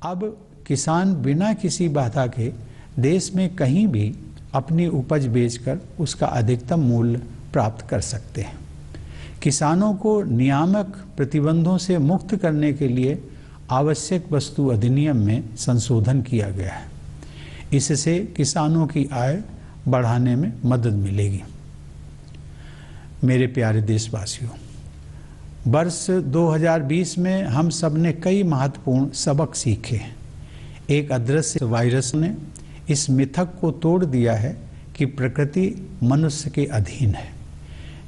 अब किसान बिना किसी बाधा के देश में कहीं भी अपनी उपज बेचकर उसका अधिकतम मूल्य प्राप्त कर सकते हैं। किसानों को नियामक प्रतिबंधों से मुक्त करने के लिए आवश्यक वस्तु अधिनियम में संशोधन किया गया है। इससे किसानों की आय बढ़ाने में मदद मिलेगी। मेरे प्यारे देशवासियों, वर्ष 2020 में हम सब ने कई महत्वपूर्ण सबक सीखे। एक अदृश्य वायरस ने इस मिथक को तोड़ दिया है कि प्रकृति मनुष्य के अधीन है।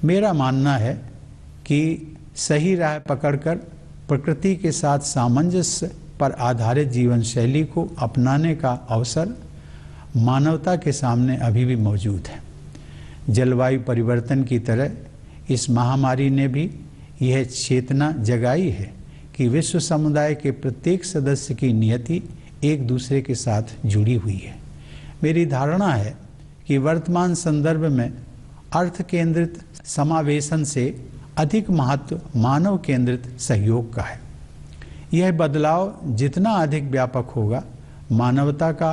मेरा मानना है कि सही राह पकड़कर प्रकृति के साथ सामंजस्य पर आधारित जीवन शैली को अपनाने का अवसर मानवता के सामने अभी भी मौजूद है। जलवायु परिवर्तन की तरह इस महामारी ने भी यह चेतना जगाई है कि विश्व समुदाय के प्रत्येक सदस्य की नियति एक दूसरे के साथ जुड़ी हुई है। मेरी धारणा है कि वर्तमान संदर्भ में अर्थ केंद्रित समावेशन से अधिक महत्व मानव केंद्रित सहयोग का है। यह बदलाव जितना अधिक व्यापक होगा, मानवता का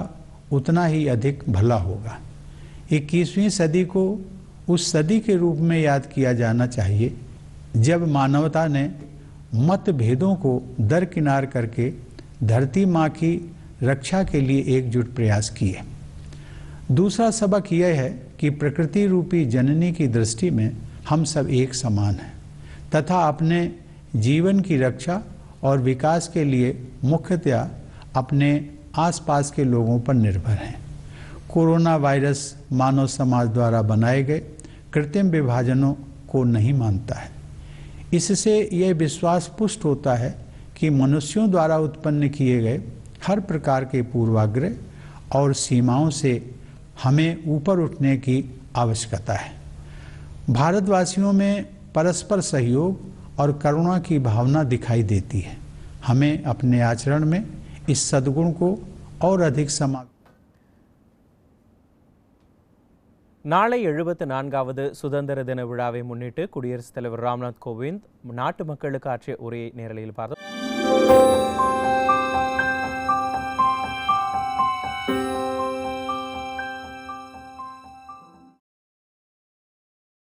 उतना ही अधिक भला होगा। 21वीं सदी को उस सदी के रूप में याद किया जाना चाहिए जब मानवता ने मतभेदों को दरकिनार करके धरती माँ की रक्षा के लिए एकजुट प्रयास किए। दूसरा सबक यह है कि प्रकृति रूपी जननी की दृष्टि में हम सब एक समान हैं तथा अपने जीवन की रक्षा और विकास के लिए मुख्यतया अपने आसपास के लोगों पर निर्भर हैं। कोरोना वायरस मानव समाज द्वारा बनाए गए कृत्रिम विभाजनों को नहीं मानता है। इससे यह विश्वास पुष्ट होता है कि मनुष्यों द्वारा उत्पन्न किए गए हर प्रकार के पूर्वाग्रह और सीमाओं से हमें ऊपर उठने की आवश्यकता है। भारतवासियों में परस्पर सहयोग और करुणा की भावना दिखाई देती है। हमें अपने आचरण में इस सद्गुण को और अधिक समा நாளை 74வது சுதந்திர தின விழாவை முன்னிட்டு குடியரசுத் தலைவர் ராம்நாத் கோவிந்த் நாட்டு மக்களுக்கு ஆற்றிய உரையை நேரலையில் பார்த்தோம்.